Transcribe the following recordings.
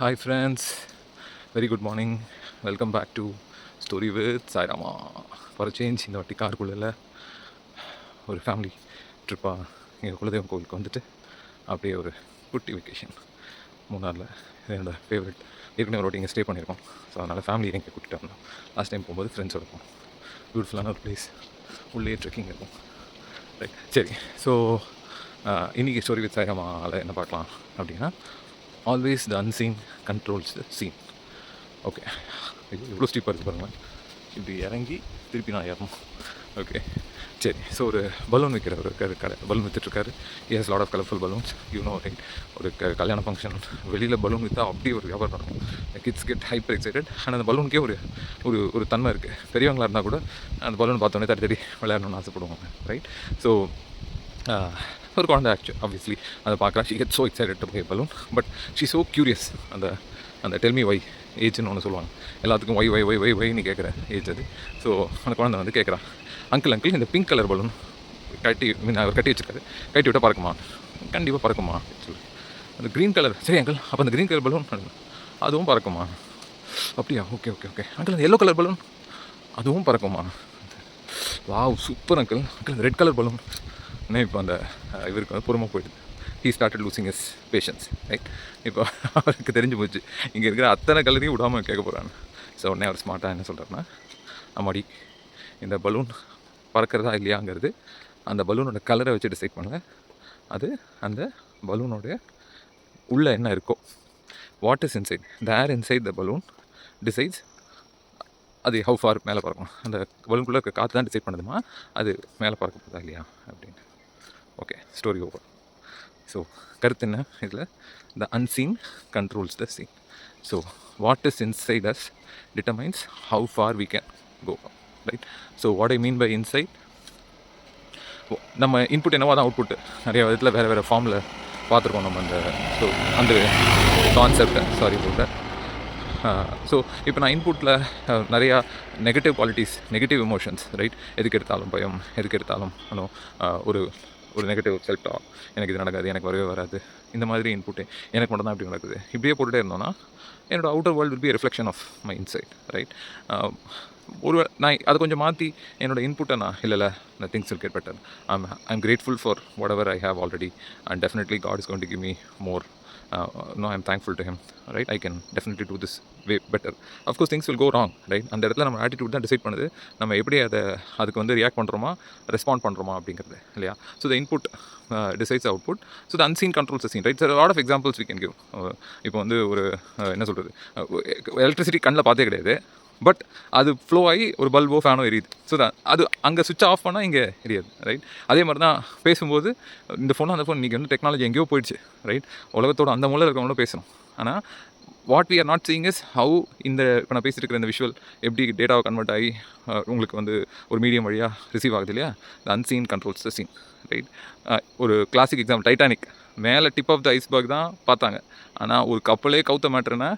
Hi friends, very good morning. Welcome back to Story with Sairama. For a change இந்த வாட்டி காருக்குள்ளே ஒரு family ட்ரிப்பாக எங்கள் குலதெய்வம் கோவிலுக்கு வந்துட்டு அப்படியே ஒரு குட்டி வெக்கேஷன் மூணாரில். என்னோடய ஃபேவரட். ஏற்கனவே ஒரு வாட்டி இங்கே ஸ்டே பண்ணியிருக்கோம். ஸோ அதனால் ஃபேமிலி எங்கே கூட்டிகிட்டு வந்தோம். லாஸ்ட் டைம் போகும்போது ஃப்ரெண்ட்ஸோட இருக்கும். பியூட்டிஃபுல்லான ஒரு பிளேஸ், உள்ளே ட்ரெக்கிங் இருக்கும். ரைட், சரி. ஸோ இன்றைக்கி ஸ்டோரி வித் சாயமாவில் என்ன பார்க்கலாம் அப்படின்னா, always the unseen controls the seen. Okay, இது எவ்வளோ ஸ்டீப்பாக இருக்குது பாருங்கள். இப்படி இறங்கி திருப்பி நான் ஏறணும். ஓகே, சரி. ஸோ ஒரு பலூன் விற்கிற ஒரு கடை, பலூன் விற்றுட்ருக்காரு. Yes, lot of colourful balloons. You know right. ஒரு கல்யாண ஃபங்க்ஷன் வெளியில் பலூன் விற்றா அப்படியே ஒரு வியாபாரம் நடக்கும். Kids get hyper excited. ஆனால் அந்த பலூனுக்கே ஒரு ஒரு ஒரு தன்மை இருக்குது. பெரியவங்களாக இருந்தால் கூட அந்த பலூன் பார்த்தோன்னே தடி விளையாடணும்னு ஆசைப்படுவாங்க. ரைட். ஸோ ஒரு குழந்தை ஆப்வியஸ்லி அதை பார்க்குறா. She get so excited to buy balloon, but she so curious. அந்த அந்த டெல்மி ஒய் ஏஜ்னு ஒன்று சொல்லுவாங்க. எல்லாத்துக்கும் ஒய் ஒய் ஒய் ஒய் ஒய்னு கேட்குற ஏஜ் அது. ஸோ அந்த குழந்தை வந்து கேட்குறான், அங்கிள் இந்த பிங்க் கலர் பலூன் அவர் கட்டி வச்சுருக்காரு, கட்டி விட்டால் பறக்குமா? கண்டிப்பாக பறக்குமா அப்படின்னு சொல்லி. அந்த க்ரீன் கலர், சரி அங்கிள், அப்போ அந்த க்ரீன் கலர் பலூன் அதுவும் பறக்குமா? அப்படியா, ஓகே ஓகே ஓகே. அங்கிள் அந்த எல்லோ கலர் பலூன் அதுவும் பறக்குமா? Wow, super uncle. அந்த ரெட் கலர் பலூன். இன்னும் இப்போ அந்த இவருக்கு வந்து பொறுமை போயிடுது. He started losing his patience. Right. இப்போ அவருக்கு தெரிஞ்சு போச்சு இங்கே இருக்கிற அத்தனை கலரையும் விடாமல் கேட்க போகிறாங்க. ஸோ உடனே அவர் ஸ்மார்ட்டாக என்ன சொல்கிறாருன்னா, அம்மாடி, இந்த பலூன் பறக்கிறதா இல்லையாங்கிறது அந்த பலூனோட கலரை வச்சு டிசைட் பண்ணுங்க. அது அந்த பலூனோடைய உள்ளே என்ன இருக்கோ, what is inside, the air inside the balloon decides அது ஹவு ஃபார் மேலே பறக்கும். அந்த பலூனுக்குள்ளே இருக்க காற்று தான் டிசைட் பண்ணுதுமா அது மேலே பறக்க போதா இல்லையா அப்படின்னு. Okay, story over. ஸோ கருத்து என்ன இதில்? The unseen controls the seen. So what is inside us determines how far we can go. Right. So what I mean by inside, நம்ம இன்புட் என்னவோ தான் அவுட்புட்டு. நிறைய விதத்தில் வேறு வேறு ஃபார்மில் பார்த்துருக்கோம் நம்ம அந்த. ஸோ அந்த கான்செப்டை சாரி போட்ட. ஸோ இப்போ நான் இன்புட்டில் நிறையா negative qualities, negative emotions, right. எதுக்கு எடுத்தாலும் பயம், எதுக்கு எடுத்தாலும் ஒரு ஒரு நெகட்டிவ் செல்ஃப் டாக், எனக்கு இது நடக்காது, எனக்கு வரவே வராது, இந்த மாதிரி இன்புட்டு எனக்கு மட்டும் தான் இப்படி நடக்குது, இப்படியே போட்டுகிட்டே இருந்தோன்னா என்னோடய outer world will be reflection of my inside. Right. ஒரு நான் அதை கொஞ்சம் மாற்றி என்னோடய இன்புட்டை நான் இல்லை the things will get better. I'm grateful for whatever I have already, and definitely God is going to give me more. No, I'm thankful to him. Right. I can definitely do this way better. Of course things will go wrong. Right. அந்த இடத்துல நம்ம attitude தான் decide பண்ணுது நம்ம எப்படி அதுக்கு வந்து react பண்ணுறோமா, ரெஸ்பாண்ட் பண்ணுறோமா அப்படிங்கிறது இல்லையா. So the input decides output. So the unseen controls the seen. Right. Sir, lot of examples we can give. இப்போ வந்து ஒரு என்ன சொல்கிறது, எலக்ட்ரிசிட்டி கண்ணில் பார்த்தே கிடையாது, பட் அது ஃப்ளோ ஆகி ஒரு பல்போ ஃபேனோ எரியுது. ஸோ அது அங்கே சுவிட்ச் ஆஃப் பண்ணால் இங்கே எரியாது. ரைட். அதே மாதிரி தான் பேசும்போது இந்த ஃபோன் அந்த ஃபோன் இன்றைக்கி வந்து டெக்னாலஜி எங்கேயோ போயிடுச்சு. ரைட். உலகத்தோட அந்த மூலையில் இருக்கிறவங்களும் பேசணும். ஆனால் what we are not seeing is how இந்த இப்போ நான் பேசிட்டு இருக்கிற இந்த விஷுவல் எப்படி டேட்டாவை கன்வெர்ட் ஆகி உங்களுக்கு வந்து ஒரு மீடியம் வழியாக ரிசீவ் ஆகுது இல்லையா. The unseen controls the seen. Right. ஒரு கிளாசிக் எக்ஸாம்பிள், டைட்டானிக். மேலே டிப் ஆஃப் த ஐஸ்பர்க் தான் பார்த்தாங்க, ஆனால் ஒரு கப்பலே கவுத்த மேட்டர்னா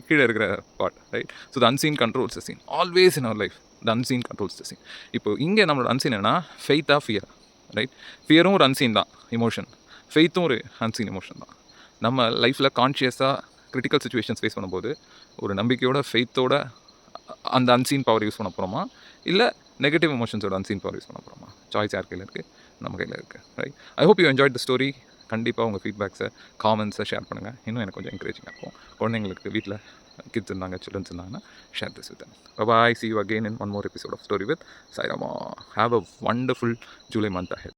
கீழே இருக்கிற part. Right. So the unseen controls the seen. Always in our life the unseen controls the seen. இப்போ இங்கே நம்மளோட அன்சீன் என்ன, ஃபெய்த்தா ஃபியர். ரைட். ஃபியரும் ஒரு அன்சீன் தான் எமோஷன், ஃபெய்த்தும் ஒரு அன்சீன் எமோஷன் தான். நம்ம லைஃப்பில் கான்ஷியஸாக கிரிட்டிக்கல் சுச்சுவேஷன்ஸ் ஃபேஸ் பண்ணும்போது ஒரு நம்பிக்கையோட, ஃபெய்த்தோட அந்த அன்சீன் பவர் யூஸ் பண்ண போகிறோமா, இல்லை நெகட்டிவ் எமோஷன்ஸோட அன்சீன் பவர் யூஸ் பண்ண போகிறோமா? சாய்ஸ் யார் கையில் இருக்குது? நம்ம கையில் இருக்குது. Right. I hope you enjoyed the story. கண்டிப்பாக உங்கள் ஃபீட்பேக்ஸை, காமெண்ட்ஸை ஷேர் பண்ணுங்கள். இன்னும் எனக்கு கொஞ்சம் என்கரேஜிங்காக இருக்கும். குழந்தைங்களுக்கு வீட்டில் கிட்ஸ் இருந்தாங்க, சில்ட்ரன்ஸ் இருந்தாங்கன்னா share this with them. Bye bye. See you again in one more episode of Story with Sairama. Have a wonderful July month ahead.